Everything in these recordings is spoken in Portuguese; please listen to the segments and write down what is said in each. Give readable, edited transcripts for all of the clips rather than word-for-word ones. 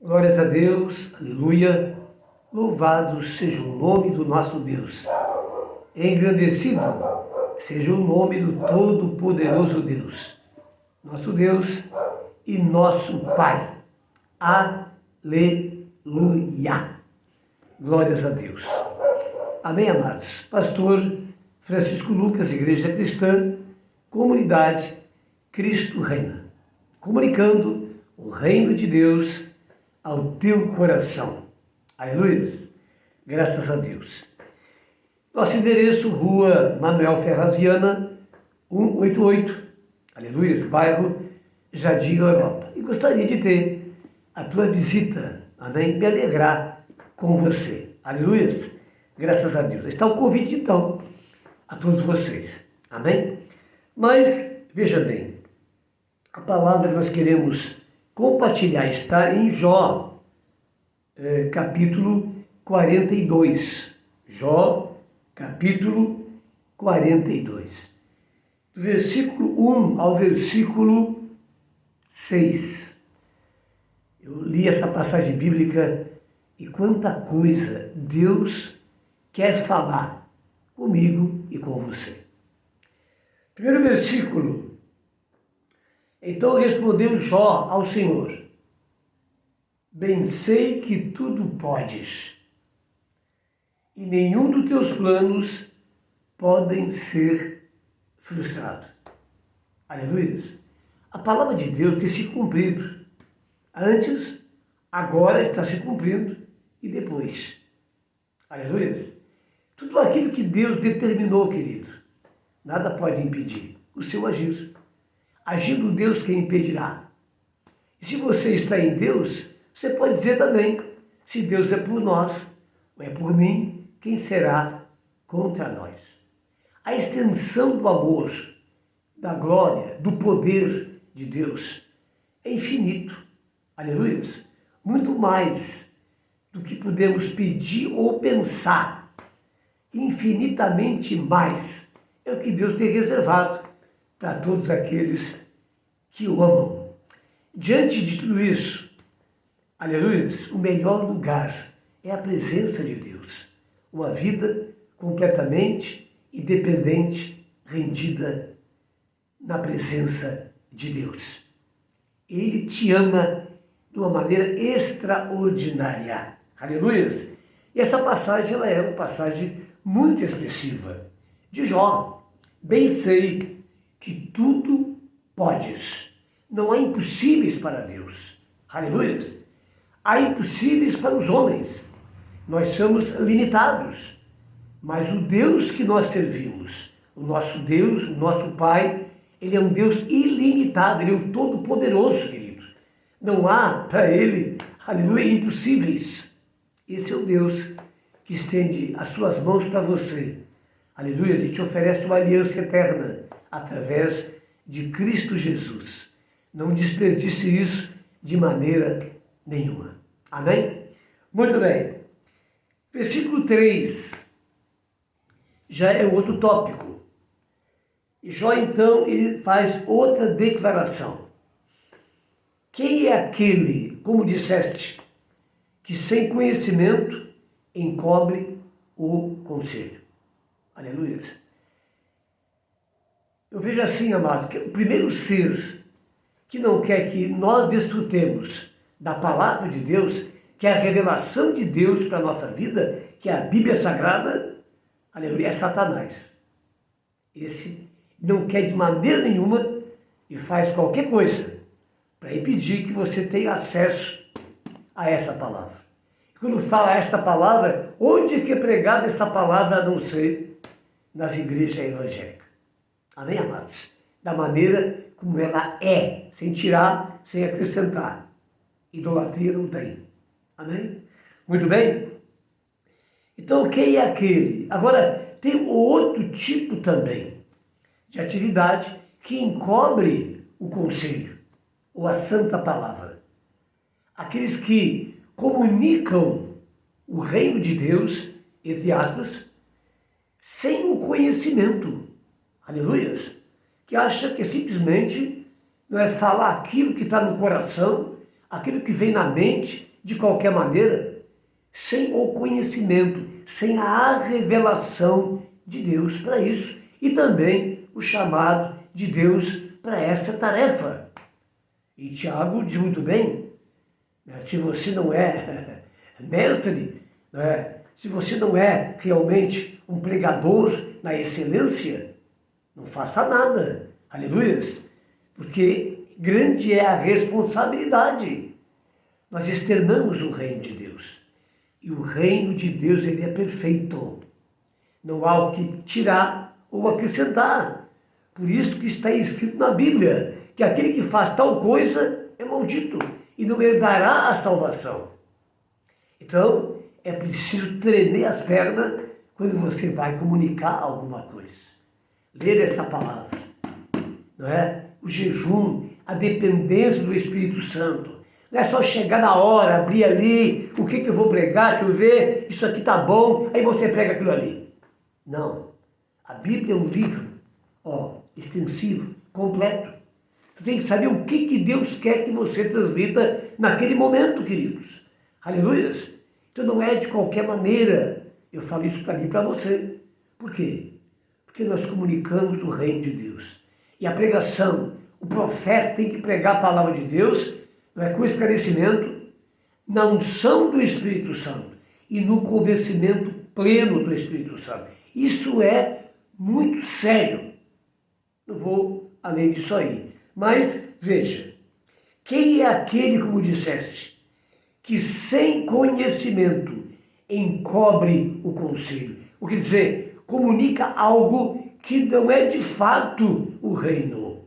Glórias a Deus, aleluia. Louvado seja o nome do nosso Deus. Engrandecido seja o nome do Todo-Poderoso Deus, nosso Deus e nosso Pai. Aleluia. Glórias a Deus. Amém, amados. Pastor Francisco Lucas, Igreja Cristã, Comunidade Cristo Reina, comunicando o reino de Deus ao teu coração. Aleluia. Graças a Deus. Nosso endereço, Rua Manuel Ferraz Viana, 188, aleluia, bairro Jardim Europa. E gostaria de ter a tua visita, amém? Me alegrar com você. Aleluia. Graças a Deus. Está o convite, então, a todos vocês. Amém? Mas, veja bem, a palavra que nós queremos compartilhar está em Jó, capítulo 42. Jó, capítulo 42. Do versículo 1 ao versículo 6. Eu li essa passagem bíblica e quanta coisa Deus quer falar comigo e com você. Primeiro versículo. Então respondeu Jó ao Senhor: bem sei que tudo podes, e nenhum dos teus planos podem ser frustrados. Aleluia. A palavra de Deus tem se cumprido. Antes, agora está se cumprindo e depois. Aleluia. Tudo aquilo que Deus determinou, querido, nada pode impedir o seu agir. Agindo Deus, quem impedirá? E se você está em Deus, você pode dizer também: se Deus é por nós, ou é por mim, quem será contra nós? A extensão do amor, da glória, do poder de Deus é infinito. Aleluia! Muito mais do que podemos pedir ou pensar. Infinitamente mais é o que Deus tem reservado para todos aqueles que o amam. Diante de tudo isso, aleluia, o melhor lugar é a presença de Deus. Uma vida completamente independente, rendida na presença de Deus. Ele te ama de uma maneira extraordinária. Aleluia! E essa passagem, ela é uma passagem muito expressiva de Jó. Bem sei que tudo podes. Não há impossíveis para Deus. Aleluia! Há impossíveis para os homens. Nós somos limitados. Mas o Deus que nós servimos, o nosso Deus, o nosso Pai, Ele é um Deus ilimitado, Ele é o Todo-Poderoso, querido. Não há para Ele, aleluia, impossíveis. Esse é o Deus que estende as suas mãos para você. Aleluia, e te oferece uma aliança eterna através de Cristo Jesus. Não desperdice isso de maneira nenhuma. Amém? Muito bem. Versículo 3 já é outro tópico. E Jó, então, ele faz outra declaração. Quem é aquele, como disseste, que sem conhecimento encobre o conselho? Aleluia. Eu vejo assim, amados, que o primeiro ser que não quer que nós desfrutemos da palavra de Deus, que é a revelação de Deus para a nossa vida, que é a Bíblia Sagrada, aleluia, é Satanás. Esse não quer de maneira nenhuma e faz qualquer coisa para impedir que você tenha acesso a essa palavra. E quando fala essa palavra, onde é que é pregada essa palavra, a não ser nas igrejas evangélicas? Amém, amados? Da maneira como ela é, sem tirar, sem acrescentar. Idolatria não tem. Amém? Muito bem? Então, quem é aquele? Agora, tem outro tipo também de atividade que encobre o conselho, ou a santa palavra. Aqueles que comunicam o reino de Deus, entre aspas, sem o conhecimento. Aleluia! Que acha que simplesmente não é falar aquilo que está no coração, aquilo que vem na mente de qualquer maneira, sem o conhecimento, sem a revelação de Deus para isso e também o chamado de Deus para essa tarefa. E Tiago diz muito bem, né, se você não é mestre, né, se você não é realmente um pregador na excelência, não faça nada, aleluias, porque grande é a responsabilidade. Nós externamos o reino de Deus. E o reino de Deus, ele é perfeito. Não há o que tirar ou acrescentar. Por isso que está escrito na Bíblia, que aquele que faz tal coisa é maldito e não herdará a salvação. Então, é preciso tremer as pernas quando você vai comunicar alguma coisa. Ler essa palavra, não é? O jejum, a dependência do Espírito Santo. Não é só chegar na hora, abrir ali, o que eu vou pregar, deixa eu ver, isso aqui tá bom, aí você prega aquilo ali. Não. A Bíblia é um livro, extensivo, completo. Tu tem que saber o que Deus quer que você transmita naquele momento, queridos. Aleluias. Então não é de qualquer maneira. Eu falo isso para mim e para você. Por quê? Porque nós comunicamos o reino de Deus. E a pregação, o profeta tem que pregar a palavra de Deus, não é, com esclarecimento, na unção do Espírito Santo e no convencimento pleno do Espírito Santo. Isso é muito sério. Não vou além disso aí. Mas, veja, quem é aquele, como disseste, que sem conhecimento encobre o conselho? O que dizer, comunica algo que não é de fato o reino.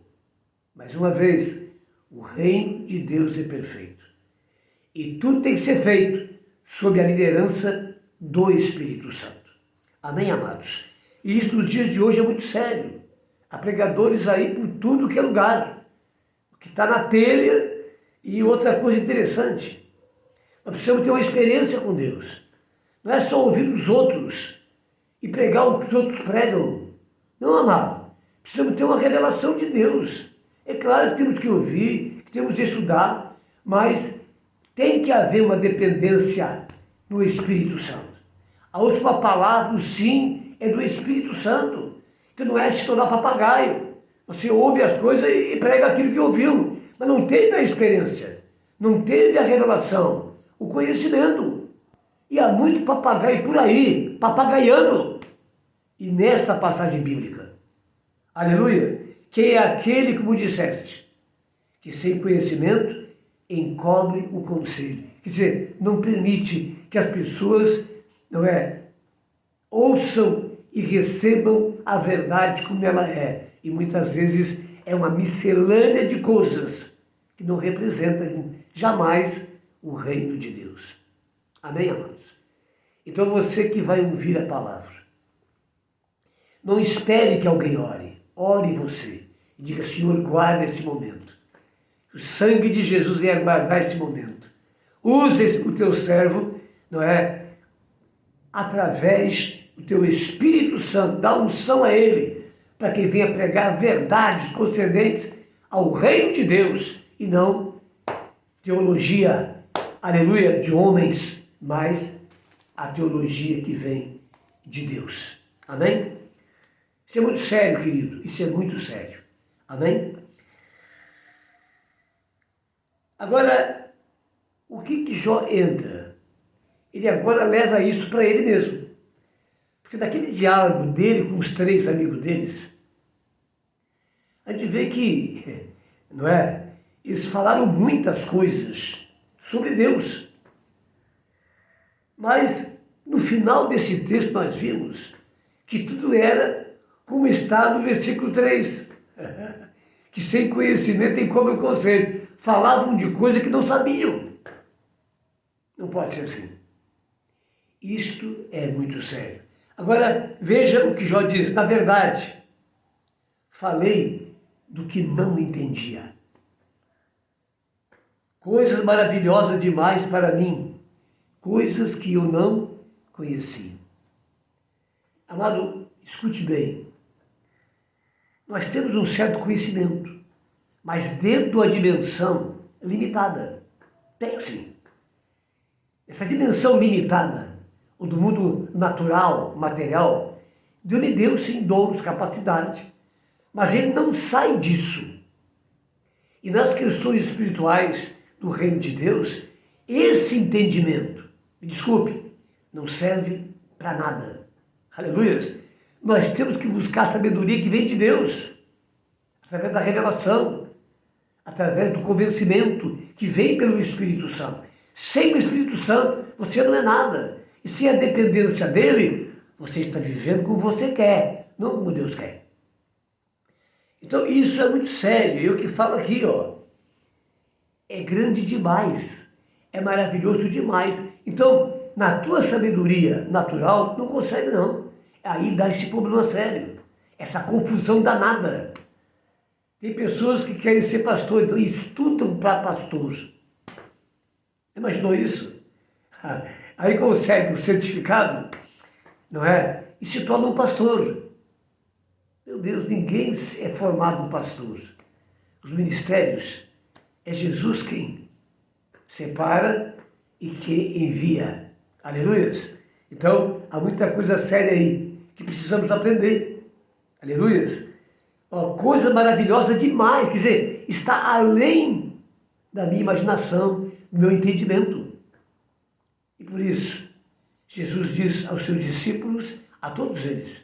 Mais uma vez, o reino de Deus é perfeito. E tudo tem que ser feito sob a liderança do Espírito Santo. Amém, amados? E isso nos dias de hoje é muito sério. Há pregadores aí por tudo que é lugar. O que está na telha. E outra coisa interessante, nós precisamos ter uma experiência com Deus. Não é só ouvir os outros e pregar o que os outros pregam. Não, amado. Precisamos ter uma revelação de Deus. É claro que temos que ouvir, que temos que estudar, mas tem que haver uma dependência no Espírito Santo. A última palavra, o sim, é do Espírito Santo. Então não é se tornar papagaio. Você ouve as coisas e prega aquilo que ouviu, mas não teve a experiência, não teve a revelação, o conhecimento. E há muito papagaio por aí, papagaiando. E nessa passagem bíblica, aleluia, quem é aquele, como disseste, que sem conhecimento encobre o conselho. Quer dizer, não permite que as pessoas, ouçam e recebam a verdade como ela é. E muitas vezes é uma miscelânea de coisas que não representam jamais o reino de Deus. Amém, amados? Então você que vai ouvir a palavra, não espere que alguém ore. Ore você e diga, Senhor, guarda esse momento. O sangue de Jesus venha guardar esse momento. Use o teu servo, através do teu Espírito Santo, dá unção a ele, para que venha pregar verdades concernentes ao reino de Deus e não teologia, aleluia, de homens, mas a teologia que vem de Deus. Amém? Isso é muito sério, querido. Isso é muito sério. Amém? Agora, o que Jó entra? Ele agora leva isso para ele mesmo. Porque daquele diálogo dele com os três amigos deles, a gente vê que, eles falaram muitas coisas sobre Deus. Mas, no final desse texto, nós vimos que tudo era como está no versículo 3. Que sem conhecimento tem como o conselho. Falavam de coisa que não sabiam. Não pode ser assim. Isto é muito sério. Agora, veja o que Jó diz. Na verdade, falei do que não entendia. Coisas maravilhosas demais para mim. Coisas que eu não conhecia. Amado, escute bem. Nós temos um certo conhecimento, mas dentro da dimensão limitada. Tem sim. essa dimensão limitada, ou do mundo natural, material, Deus me deu sim dons, capacidade, mas ele não sai disso. E nas questões espirituais do reino de Deus, esse entendimento, me desculpe, não serve para nada. Aleluia! Nós temos que buscar a sabedoria que vem de Deus, através da revelação, através do convencimento que vem pelo Espírito Santo. Sem o Espírito Santo, você não é nada. E sem a dependência dele, você está vivendo como você quer, não como Deus quer. Então isso é muito sério. Eu que falo aqui, ó, é grande demais, é maravilhoso demais. Então, na tua sabedoria natural, não consegue não. Aí dá esse problema sério, essa confusão danada. Tem pessoas que querem ser pastor, então estudam para pastor. Imaginou isso? Aí consegue o certificado, não é? E se torna um pastor. Meu Deus, ninguém é formado pastor. Os ministérios, é Jesus quem separa e que envia. Aleluia. Então, há muita coisa séria aí que precisamos aprender. Aleluia. Uma coisa maravilhosa demais, quer dizer, está além da minha imaginação, do meu entendimento. E por isso, Jesus diz aos seus discípulos, a todos eles,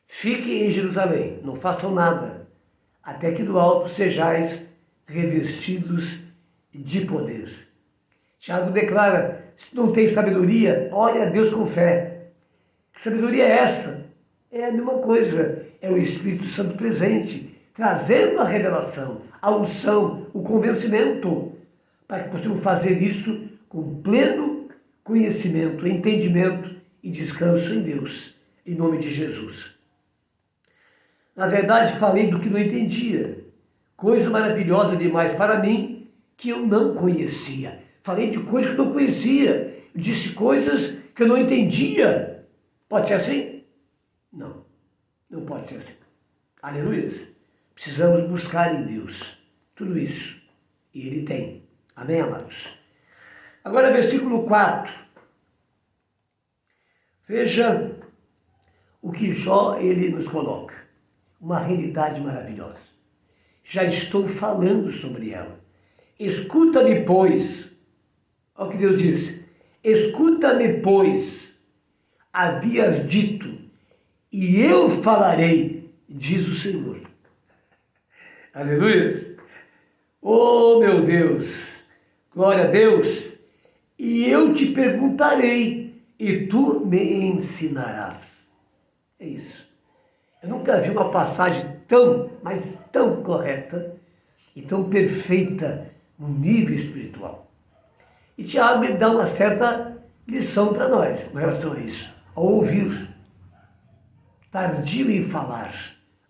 fiquem em Jerusalém, não façam nada, até que do alto sejais revestidos de poder. Tiago declara, se não tem sabedoria, ore a Deus com fé. Que sabedoria é essa? É a mesma coisa, é o Espírito Santo presente, trazendo a revelação, a unção, o convencimento, para que possamos fazer isso com pleno conhecimento, entendimento e descanso em Deus, em nome de Jesus. Na verdade, falei do que não entendia, coisa maravilhosa demais para mim que eu não conhecia. Falei de coisas que eu não conhecia, eu disse coisas que eu não entendia. Pode ser assim? Não, não pode ser assim. Aleluia. Precisamos buscar em Deus tudo isso. E Ele tem. Amém, amados? Agora, versículo 4. Veja o que Jó, ele nos coloca. Uma realidade maravilhosa. Já estou falando sobre ela. Escuta-me, pois. Olha o que Deus diz. Escuta-me, pois. Havias dito, e eu falarei, diz o Senhor. Aleluia. Oh, meu Deus. Glória a Deus. E eu te perguntarei, e tu me ensinarás. É isso. Eu nunca vi uma passagem tão, mas tão correta e tão perfeita no nível espiritual. E Tiago me dá uma certa lição para nós com relação a isso. Ao ouvir, tardio em falar,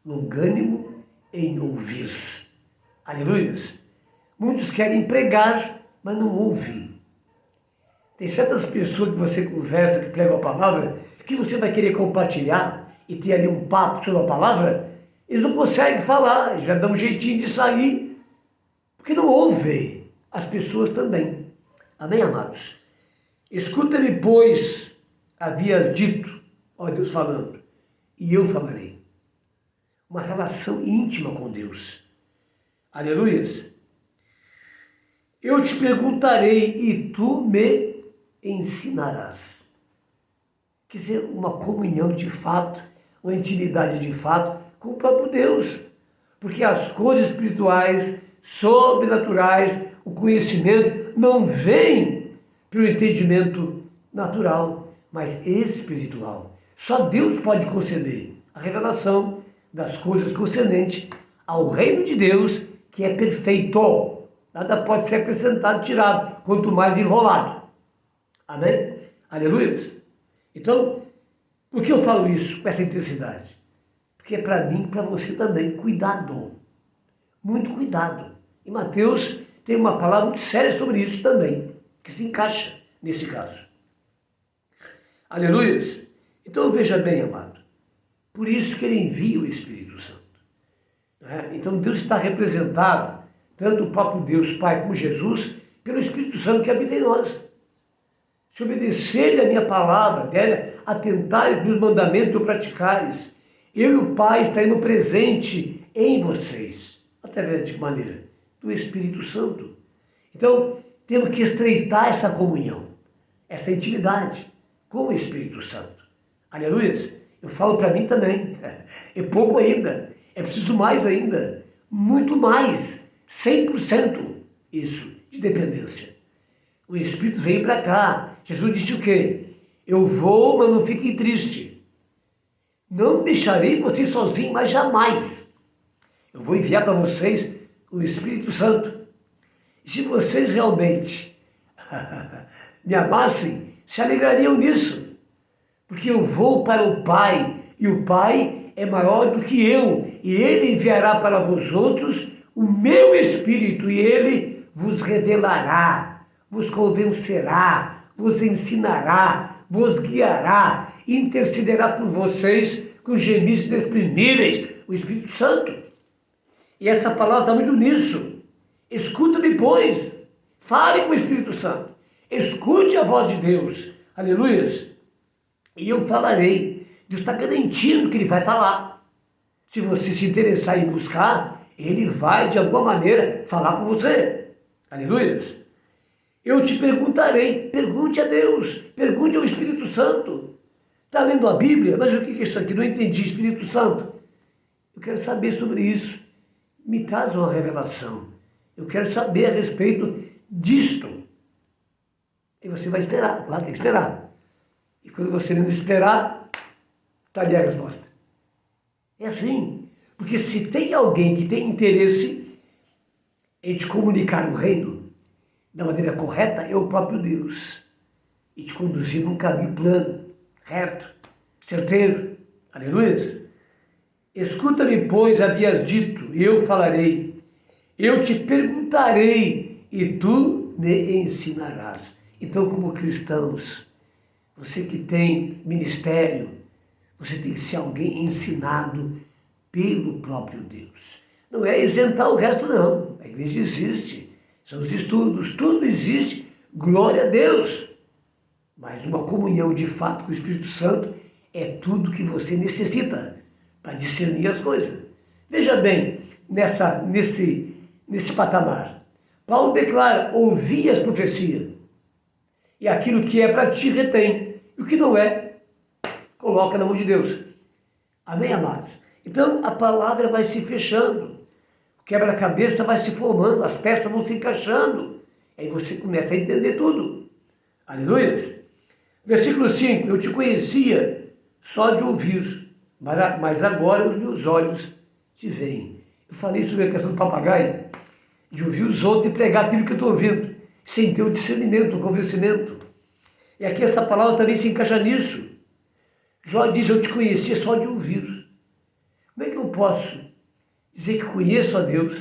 longânimo em ouvir. Aleluia. Muitos querem pregar, mas não ouvem. Tem certas pessoas que você conversa, que pregam a palavra, que você vai querer compartilhar e ter ali um papo sobre a palavra, eles não conseguem falar, já dão um jeitinho de sair, porque não ouvem as pessoas também. Amém, amados? Escuta-me, pois, havias dito, ó Deus falando, e eu falarei. Uma relação íntima com Deus. Aleluias. Eu te perguntarei e tu me ensinarás. Quer dizer, uma comunhão de fato, uma intimidade de fato com o próprio Deus. Porque as coisas espirituais, sobrenaturais, o conhecimento não vem pelo entendimento natural, mas espiritual. Só Deus pode conceder a revelação das coisas concernentes ao reino de Deus, que é perfeito. Nada pode ser acrescentado, tirado, quanto mais enrolado. Amém? Aleluia. Então, por que eu falo isso com essa intensidade? Porque é para mim e para você também. Cuidado. Muito cuidado. E Mateus tem uma palavra muito séria sobre isso também, que se encaixa nesse caso. Aleluia. Então veja bem, amado. Por isso que ele envia o Espírito Santo. Então Deus está representado, tanto o próprio Deus Pai como Jesus, pelo Espírito Santo que habita em nós. se obedecerem a minha palavra, atentarem os meus mandamentos ou praticares, eu e o Pai estaremos presentes em vocês. Através de que maneira? Do Espírito Santo. Então, temos que estreitar essa comunhão, essa intimidade com o Espírito Santo. Aleluia! Eu falo para mim também. É pouco ainda. É preciso mais ainda. Muito mais. 100% isso, de dependência. O Espírito veio para cá. Jesus disse o quê? Eu vou, mas não fiquem tristes. Não deixarei vocês sozinhos, mas jamais. Eu vou enviar para vocês o Espírito Santo. E se vocês realmente me amassem, se alegrariam nisso. Porque eu vou para o Pai, e o Pai é maior do que eu, e Ele enviará para vós outros o meu Espírito, e Ele vos revelará, vos convencerá, vos ensinará, vos guiará, intercederá por vocês com gemidos inexprimíveis, o Espírito Santo. E essa palavra está muito nisso. Escuta-me, pois, fale com o Espírito Santo, escute a voz de Deus, aleluia. E eu falarei. Deus está garantindo que Ele vai falar. Se você se interessar em buscar, Ele vai, de alguma maneira, falar com você. Aleluia. Eu te perguntarei. Pergunte a Deus. Pergunte ao Espírito Santo. Está lendo a Bíblia? Mas o que é isso aqui? Não entendi, Espírito Santo. Eu quero saber sobre isso. Me traz uma revelação. Eu quero saber a respeito disto. E você vai esperar. Lá tem que esperar. E quando você não esperar, está ali a resposta. É assim. Porque se tem alguém que tem interesse em te comunicar o reino da maneira correta, é o próprio Deus. E te conduzir num caminho plano, reto, certeiro. Aleluia. Escuta-me, pois, havias dito, e eu falarei. Eu te perguntarei, e tu me ensinarás. Então, como cristãos, você que tem ministério, você tem que ser alguém ensinado pelo próprio Deus. Não é isentar o resto, não. A igreja existe, são os estudos, tudo existe, glória a Deus. Mas uma comunhão de fato com o Espírito Santo é tudo que você necessita para discernir as coisas. Veja bem, nesse patamar, Paulo declara, ouvi as profecias, e aquilo que é para ti retém, e o que não é, coloca na mão de Deus. Amém, amados? Então a palavra vai se fechando, o quebra-cabeça vai se formando, as peças vão se encaixando, aí você começa a entender tudo. Aleluia. Versículo 5, eu te conhecia só de ouvir, mas agora os meus olhos te veem. Eu falei sobre a questão do papagaio, de ouvir os outros e pregar aquilo que eu estou ouvindo, sem ter o discernimento, o convencimento. E aqui essa palavra também se encaixa nisso. Jó diz, eu te conhecia só de ouvir. Como é que eu posso dizer que conheço a Deus,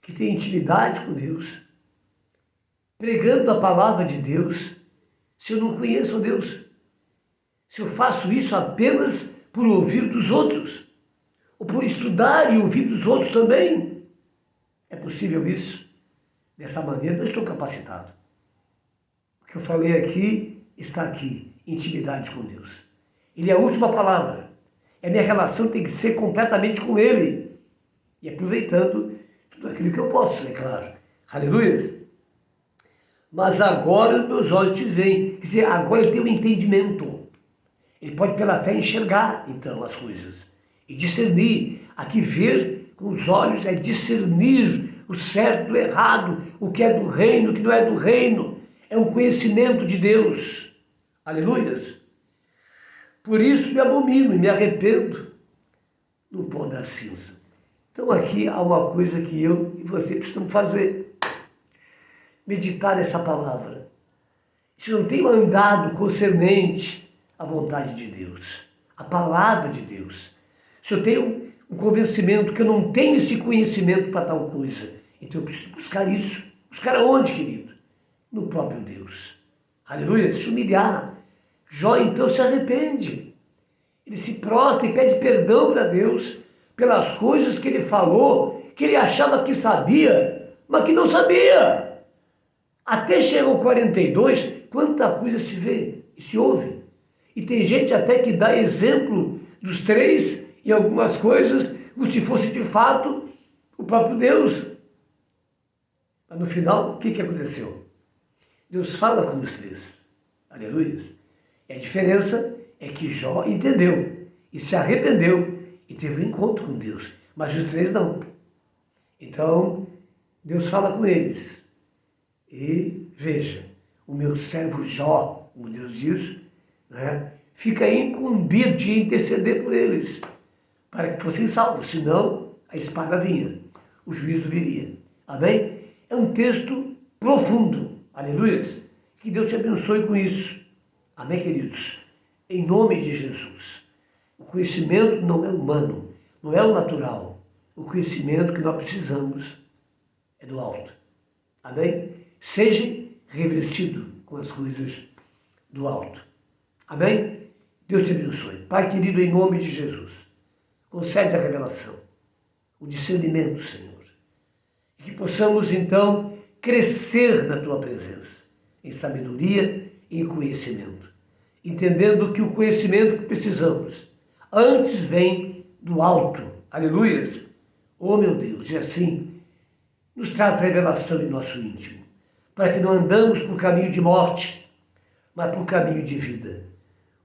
que tenho intimidade com Deus, pregando a palavra de Deus, se eu não conheço a Deus? Se eu faço isso apenas por ouvir dos outros, ou por estudar e ouvir dos outros também, é possível isso? Dessa maneira, não estou capacitado. O que eu falei aqui, está aqui, intimidade com Deus. Ele é a última palavra. A minha relação tem que ser completamente com Ele. E aproveitando tudo aquilo que eu posso, é claro. Aleluia. Mas agora os meus olhos te veem. Quer dizer, agora ele tem um entendimento. Ele pode pela fé enxergar, então, as coisas. E discernir. Aqui ver com os olhos é discernir o certo do errado, o que é do reino, o que não é do reino. É um conhecimento de Deus. Aleluia. Por isso me abomino e me arrependo no pó da cinza. Então aqui há uma coisa que eu e você precisamos fazer. Meditar nessa palavra. Se eu não tenho andado concernente à vontade de Deus, à palavra de Deus, se eu tenho um convencimento que eu não tenho esse conhecimento para tal coisa, então eu preciso buscar isso. Buscar aonde, querido? No próprio Deus. Aleluia, se humilhar. Jó então se arrepende. Ele se prostra e pede perdão para Deus pelas coisas que ele falou, que ele achava que sabia, mas que não sabia. Até chegar ao 42, quanta coisa se vê e se ouve. E tem gente até que dá exemplo dos três em algumas coisas, como se fosse de fato o próprio Deus. Mas no final, o que aconteceu? Deus fala com os três. Aleluia. E a diferença é que Jó entendeu e se arrependeu e teve um encontro com Deus. Mas os três não. Então, Deus fala com eles. E veja, o meu servo Jó, como Deus diz, né, fica incumbido de interceder por eles, para que fossem salvos, senão a espada vinha, o juízo viria. Amém? É um texto profundo, aleluia. Que Deus te abençoe com isso. Amém, queridos? Em nome de Jesus. O conhecimento não é humano, não é o natural. O conhecimento que nós precisamos é do alto. Amém? Seja revestido com as coisas do alto. Amém? Deus te abençoe. Pai querido, em nome de Jesus, concede a revelação, o discernimento, Senhor. E que possamos, então, crescer na Tua presença, em sabedoria e em conhecimento. Entendendo que o conhecimento que precisamos antes vem do alto. Aleluias! Oh, meu Deus, e assim nos traz revelação em nosso íntimo, para que não andamos por caminho de morte, mas por caminho de vida.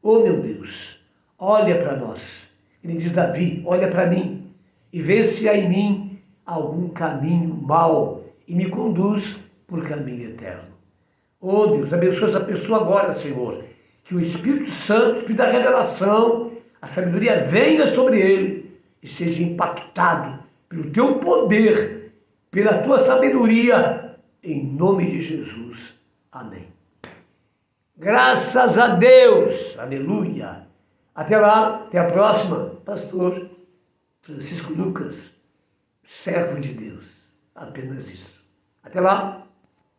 Oh, meu Deus, olha para nós. Ele diz Davi, olha para mim e vê se há em mim algum caminho mau e me conduz por caminho eterno. Oh, Deus, abençoa essa pessoa agora, Senhor. Que o Espírito Santo, o Espírito da revelação, a sabedoria venha sobre ele e seja impactado pelo teu poder, pela tua sabedoria, em nome de Jesus. Amém. Graças a Deus. Aleluia. Até lá, até a próxima. Pastor Francisco Lucas, servo de Deus. Apenas isso. Até lá.